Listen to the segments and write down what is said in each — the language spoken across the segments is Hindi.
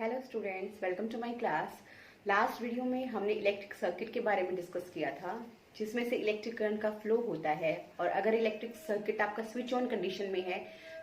Hello students, welcome to my class. Last video में हमने इलेक्ट्रिक सर्किट के बारे में डिस्कस किया था, जिसमें से इलेक्ट्रिक करंट का फ्लो होता है। और अगर इलेक्ट्रिक सर्किट आपका स्विच ऑन कंडीशन में है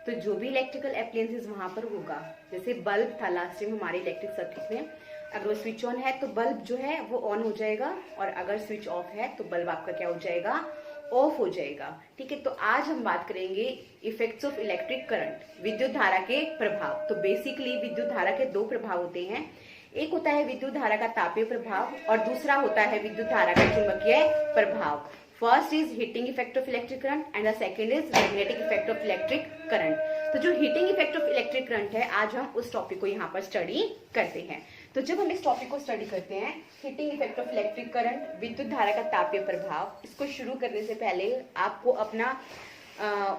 तो जो भी इलेक्ट्रिकल अप्लायंसेस वहां पर होगा, जैसे बल्ब था लास्ट टाइम हमारे इलेक्ट्रिक सर्किट में, अगर वो स्विच ऑन है तो बल्ब जो है वो ऑन हो जाएगा, और अगर स्विच ऑफ है तो बल्ब आपका क्या हो जाएगा, ऑफ हो जाएगा। ठीक है, तो आज हम बात करेंगे इफेक्ट्स ऑफ इलेक्ट्रिक करंट, विद्युत धारा के प्रभाव। तो बेसिकली विद्युत धारा के दो प्रभाव होते हैं, एक होता है विद्युत धारा का तापीय प्रभाव और दूसरा होता है विद्युत धारा का चुंबकीय प्रभाव। First is heating effect of electric current and the second is magnetic effect of electric current. तो जो heating effect of electric current है, आज हम उस टॉपिक को यहाँ पर स्टडी करते हैं। तो जब हम इस टॉपिक को स्टडी करते हैं, heating effect of electric current, विद्युत धारा का तापीय प्रभाव, इसको शुरू करने से पहले आपको अपना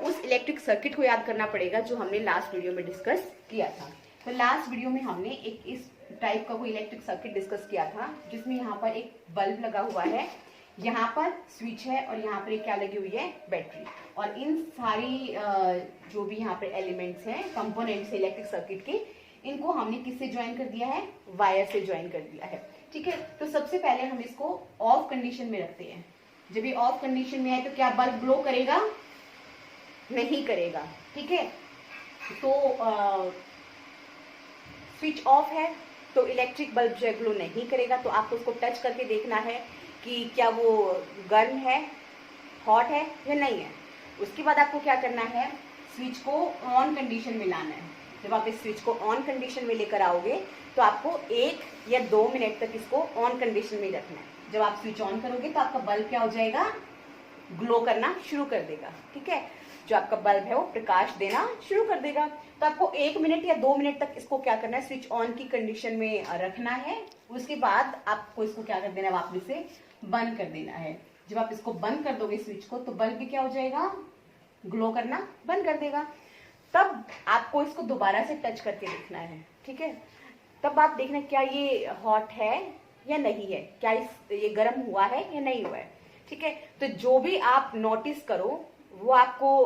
उस इलेक्ट्रिक सर्किट को याद करना पड़ेगा जो हमने लास्ट वीडियो में डिस्कस किया था। तो लास्ट वीडियो में हमने एक इस टाइप का कोई इलेक्ट्रिक सर्किट डिस्कस किया था, जिसमें यहाँ पर एक बल्ब लगा हुआ है, यहाँ पर स्विच है और यहाँ पर क्या लगी हुई है, बैटरी। और इन सारी जो भी यहाँ पर एलिमेंट्स हैं, कंपोनेंट्स है इलेक्ट्रिक सर्किट के, इनको हमने किससे ज्वाइन कर दिया है, वायर से ज्वाइन कर दिया है। ठीक है, तो सबसे पहले हम इसको ऑफ कंडीशन में रखते हैं। जब ये ऑफ कंडीशन में है तो क्या बल्ब ग्लो करेगा, नहीं करेगा। ठीक है, तो स्विच ऑफ है तो इलेक्ट्रिक बल्ब जो है ग्लो नहीं करेगा। तो आपको उसको टच करके देखना है कि क्या वो गर्म है, हॉट है या नहीं है। उसके बाद आपको क्या करना है, स्विच को ऑन कंडीशन में लाना है। जब आप इस स्विच को ऑन कंडीशन में लेकर आओगे तो आपको 1 या 2 मिनट तक इसको ऑन कंडीशन में रखना है। जब आप स्विच ऑन करोगे तो आपका बल्ब क्या हो जाएगा, ग्लो करना शुरू कर देगा। ठीक है, जो आपका बल्ब है वो प्रकाश देना शुरू कर देगा। तो आपको 1 मिनट या 2 मिनट तक इसको क्या करना है, स्विच ऑन की कंडीशन में रखना है। उसके बाद आपको इसको क्या कर देना है, वापस से बंद कर देना है। जब आप इसको बंद कर दोगे स्विच को, तो बल्ब भी क्या हो जाएगा, ग्लो करना बंद कर देगा। तब आपको इसको दोबारा से टच करके देखना है। ठीक है, तब आप देखना क्या ये हॉट है या नहीं है, क्या ये गर्म हुआ है या नहीं हुआ है। ठीक है, तो जो भी आप नोटिस करो वो आपको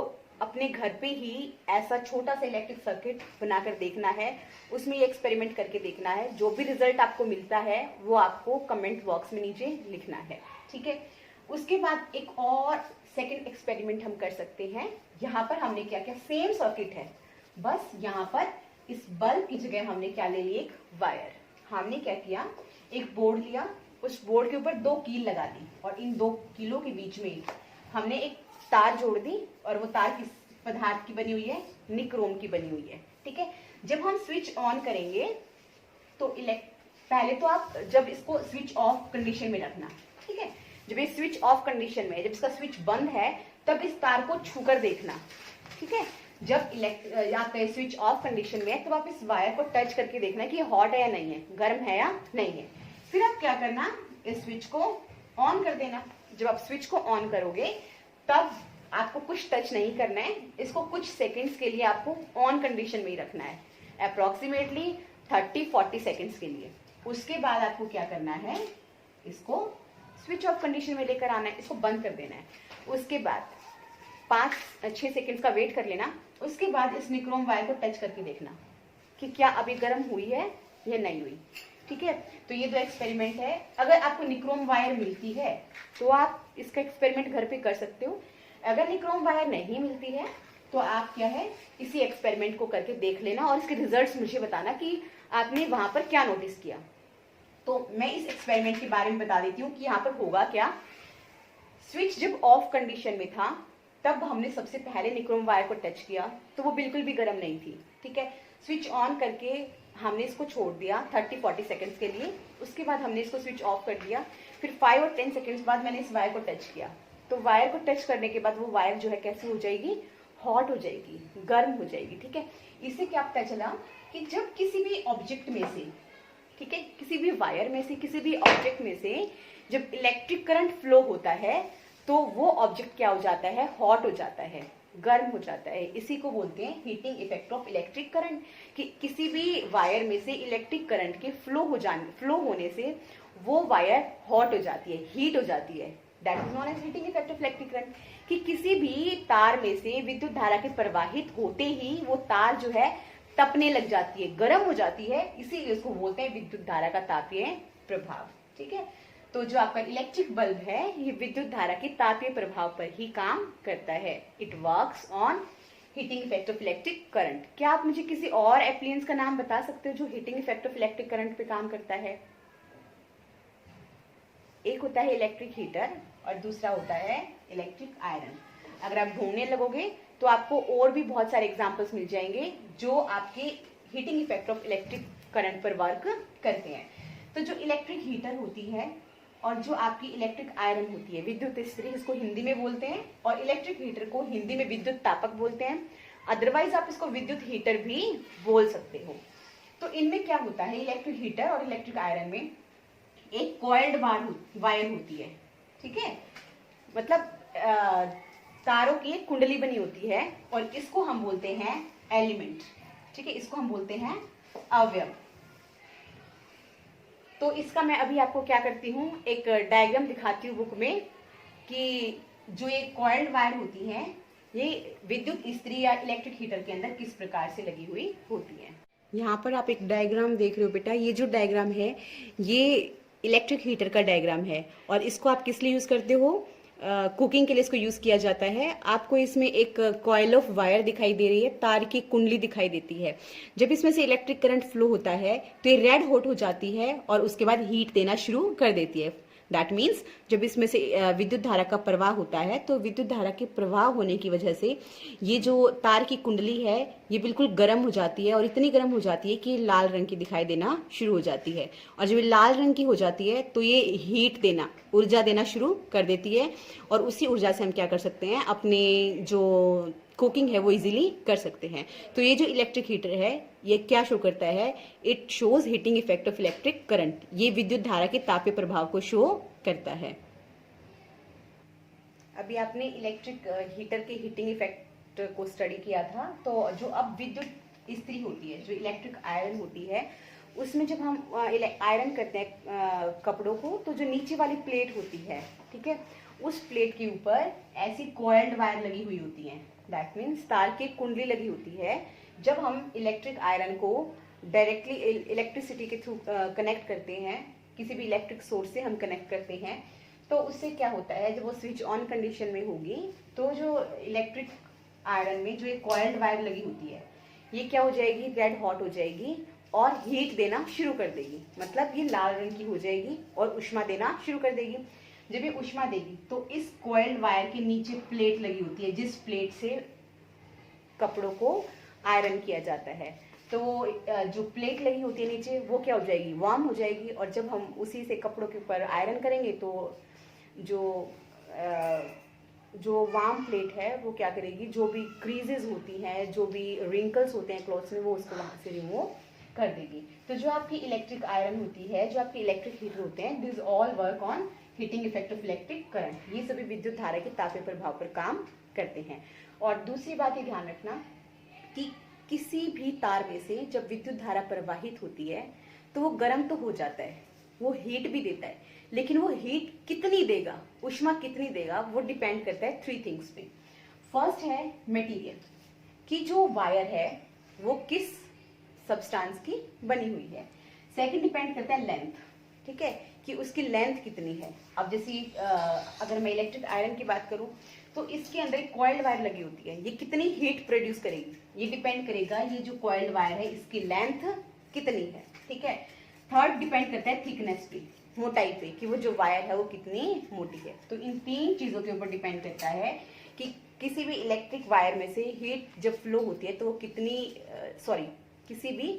अपने घर पे ही ऐसा छोटा सा इलेक्ट्रिक सर्किट बनाकर देखना है, उसमें ये एक्सपेरिमेंट करके देखना है। जो भी रिजल्ट आपको मिलता है वो आपको कमेंट बॉक्स में नीचे लिखना है। ठीक है, उसके बाद एक और सेकंड एक्सपेरिमेंट हम कर सकते हैं। यहाँ पर हमने क्या किया, सेम सर्किट है, बस यहाँ पर इस बल्ब की जगह हमने क्या ले लिया, एक वायर। हमने क्या किया, एक बोर्ड लिया, उस बोर्ड के ऊपर 2 कील लगा दी और इन 2 कीलों के बीच में हमने एक तार जोड़ दी, और वो तार किस पदार्थ की बनी हुई है, निक्रोम की बनी हुई है। ठीक है, जब हम स्विच ऑन करेंगे तो पहले तो आप जब इसको स्विच ऑफ कंडीशन में रखना। ठीक है, जब ये स्विच ऑफ कंडीशन में, जब इसका स्विच बंद है, तब इस तार को छूकर देखना। ठीक है, जब आपका स्विच ऑफ कंडीशन में है तब आप इस वायर को टच करके देखना कि ये हॉट है या नहीं है, गर्म है या नहीं है। फिर आप क्या करना, इस स्विच को ऑन कर देना। जब आप स्विच को ऑन करोगे तब आपको कुछ टच नहीं करना है, इसको कुछ सेकंड्स के लिए आपको ऑन कंडीशन में ही रखना है, अप्रोक्सीमेटली 30-40 सेकंड्स के लिए। उसके बाद आपको क्या करना है, इसको स्विच ऑफ कंडीशन में लेकर आना है, इसको बंद कर देना है। उसके बाद 5-6 सेकंड्स का वेट कर लेना। उसके बाद इस निक्रोम वायर को टच करके देखना कि क्या अभी गर्म हुई है या नहीं हुई। ठीक है, तो ये 2 एक्सपेरिमेंट है। अगर आपको निक्रोम वायर मिलती है तो आप इसका एक्सपेरिमेंट घर पे कर सकते हो। अगर निक्रोम वायर नहीं मिलती है तो आप क्या है, इसी एक्सपेरिमेंट को करके देख लेना और इसके रिजल्ट्स मुझे बताना कि आपने वहां पर क्या नोटिस किया। तो मैं इस एक्सपेरिमेंट के बारे में बता देती हूँ कि यहाँ पर होगा क्या। स्विच जब ऑफ कंडीशन में था तब हमने सबसे पहले निक्रोम वायर को टच किया तो वो बिल्कुल भी गर्म नहीं थी। ठीक है, स्विच ऑन करके हमने इसको छोड़ दिया 30-40 सेकंड्स के लिए। उसके बाद हमने इसको स्विच ऑफ कर दिया। फिर 5 और 10 सेकंड्स बाद मैंने इस वायर को टच किया, तो वायर को टच करने के बाद वो वायर जो है कैसी हो जाएगी, हॉट हो जाएगी, गर्म हो जाएगी। ठीक है, इससे क्या पता चला कि जब किसी भी ऑब्जेक्ट में से, ठीक है, किसी भी वायर में से, किसी भी ऑब्जेक्ट में से जब इलेक्ट्रिक करंट फ्लो होता है तो वो ऑब्जेक्ट क्या हो जाता है, हॉट हो जाता है, गर्म हो जाता है। इसी को बोलते हैं heating effect of electric current, कि किसी भी वायर में से इलेक्ट्रिक करंट के फ्लो होने से वो वायर हॉट हो जाती है, हीट हो जाती है। That is known as heating effect of electric current, कि किसी भी तार में से विद्युत धारा के प्रवाहित होते ही वो तार जो है तपने लग जाती है, गर्म हो जाती है, इसीलिए उसको बोलते हैं विद्युत धारा का तापीय प्रभाव। ठीक है, तो जो आपका इलेक्ट्रिक बल्ब है ये विद्युत धारा के तापीय प्रभाव पर ही काम करता है। It works on heating effect of electric current. क्या आप मुझे किसी और एप्लियंस का नाम बता सकते हो जो heating effect of electric current पे काम करता है? एक होता है इलेक्ट्रिक हीटर और दूसरा होता है इलेक्ट्रिक आयरन। अगर आप ढूंढने लगोगे तो आपको और भी बहुत सारे एग्जांपल्स मिल जाएंगे जो आपके heating effect of electric current पर वर्क करते हैं। तो जो इलेक्ट्रिक हीटर होती है और जो आपकी इलेक्ट्रिक आयरन होती है, विद्युत इस्त्री इसको हिंदी में बोलते हैं, और इलेक्ट्रिक हीटर को हिंदी में विद्युत तापक बोलते हैं, अदरवाइज आप इसको विद्युत हीटर भी बोल सकते हो। तो इनमें क्या होता है, इलेक्ट्रिक हीटर और इलेक्ट्रिक आयरन में एक कॉइल्ड वायर होती है। ठीक है, मतलब तारों की एक कुंडली बनी होती है और इसको हम बोलते हैं एलिमेंट। ठीक है, इसको हम बोलते हैं अवयव। तो इसका मैं अभी आपको क्या करती हूँ, एक डायग्राम दिखाती हूँ बुक में कि जो ये कॉइल्ड वायर होती है ये विद्युत इस्त्री या इलेक्ट्रिक हीटर के अंदर किस प्रकार से लगी हुई होती है। यहाँ पर आप एक डायग्राम देख रहे हो बेटा, ये जो डायग्राम है ये इलेक्ट्रिक हीटर का डायग्राम है और इसको आप किस लिए यूज करते हो, कुकिंग के लिए इसको यूज किया जाता है। आपको इसमें एक कॉइल ऑफ वायर दिखाई दे रही है, तार की कुंडली दिखाई देती है। जब इसमें से इलेक्ट्रिक करंट फ्लो होता है तो ये रेड हॉट हो जाती है और उसके बाद हीट देना शुरू कर देती है। दैट मीन्स जब इसमें से विद्युत धारा का प्रवाह होता है तो विद्युत धारा के प्रवाह होने की वजह से ये जो तार की कुंडली है ये बिल्कुल गर्म हो जाती है और इतनी गर्म हो जाती है कि लाल रंग की दिखाई देना शुरू हो जाती है। और जब ये लाल रंग की हो जाती है तो ये हीट देना, ऊर्जा देना शुरू कर देती है और उसी ऊर्जा से हम क्या कर सकते हैं, अपने जो कुकिंग है वो इजीली कर सकते हैं। तो ये जो इलेक्ट्रिक हीटर है ये क्या शो करता है, it shows heating effect of electric current. ये विद्युत धारा के तापीय प्रभाव को शो करता है। अभी आपने इलेक्ट्रिक हीटर के हीटिंग इफेक्ट को स्टडी किया था। तो जो अब विद्युत इस्त्री होती है, जो इलेक्ट्रिक आयरन होती है, उसमें जब हम आयरन करते हैं कपड़ों को, तो जो नीचे वाली प्लेट होती है, ठीक है, उस प्लेट के ऊपर ऐसी कॉइल्ड वायर लगी हुई होती है। दैट मीन्स तार की कुंडली लगी होती है। जब हम इलेक्ट्रिक आयरन को डायरेक्टली इलेक्ट्रिसिटी के थ्रू कनेक्ट करते हैं, किसी भी इलेक्ट्रिक सोर्स से हम कनेक्ट करते हैं, तो उससे क्या होता है, जब वो स्विच ऑन कंडीशन में होगी तो जो इलेक्ट्रिक आयरन में जो एक कॉइल्ड वायर लगी होती है ये क्या हो जाएगी, रेड हॉट हो जाएगी और हीट देना शुरू कर देगी। मतलब ये लाल रंग की हो जाएगी और ऊष्मा देना शुरू कर देगी। जब ये ऊष्मा देगी तो इस कॉइल्ड वायर के नीचे प्लेट लगी होती है, जिस प्लेट से कपड़ों को आयरन किया जाता है, तो वो जो प्लेट लगी होती है नीचे वो क्या हो जाएगी, वार्म हो जाएगी। और जब हम उसी से कपड़ों के ऊपर आयरन करेंगे तो जो वार्म प्लेट है वो क्या करेगी, जो भी क्रीजेस होती हैं, जो भी रिंकल्स होते हैं क्लॉथ्स में, वो उसको वहां से रिमूव कर देगी। तो जो आपकी इलेक्ट्रिक आयरन होती है, जो आपके इलेक्ट्रिक हीटर होते हैं, this all work on heating effect of electric current. ये सभी विद्युत धारा के तापीय प्रभाव पर काम करते हैं। और दूसरी बात ये ध्यान रखना कि किसी भी तार में से जब विद्युत धारा प्रवाहित होती है तो वो गर्म तो हो जाता है, वो हीट भी देता है, लेकिन वो हीट कितनी देगा, ऊष्मा कितनी देगा, वो डिपेंड करता है 3 थिंग्स पे। फर्स्ट है मटेरियल, कि जो वायर है वो किस सब्सटेंस की बनी हुई है। सेकंड डिपेंड करता है लेंथ, ठीक है, कि उसकी लेंथ कितनी है। अब जैसे अगर मैं इलेक्ट्रिक आयरन की बात करूं तो इसके अंदर एक कॉइल्ड वायर लगी होती है, ये कितनी हीट प्रोड्यूस करेगी, ये डिपेंड करेगा, ये जो कॉइल्ड वायर है इसकी लेंथ कितनी है, ठीक है। थर्ड डिपेंड करता है थिकनेस पे, मोटाई पे, कि वो जो वायर है वो कितनी मोटी है। तो इन 3 चीजों के ऊपर डिपेंड करता है कि किसी भी इलेक्ट्रिक वायर में से हीट जब फ्लो होती है तो वो कितनी किसी भी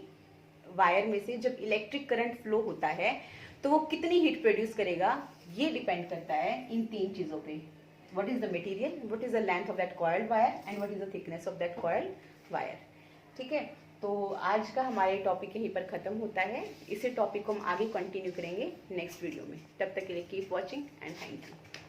वायर में से जब इलेक्ट्रिक करंट फ्लो होता है तो वो कितनी हीट प्रोड्यूस करेगा, ये डिपेंड करता है इन 3 चीजों पे। What is the material, what is the length of that coiled wire and what is the thickness of that coiled wire. ठीक है, तो आज का हमारे टॉपिक यहीं पर खत्म होता है। इसी टॉपिक को हम आगे कंटिन्यू करेंगे नेक्स्ट वीडियो में। तब तक के लिए keep watching and thank you.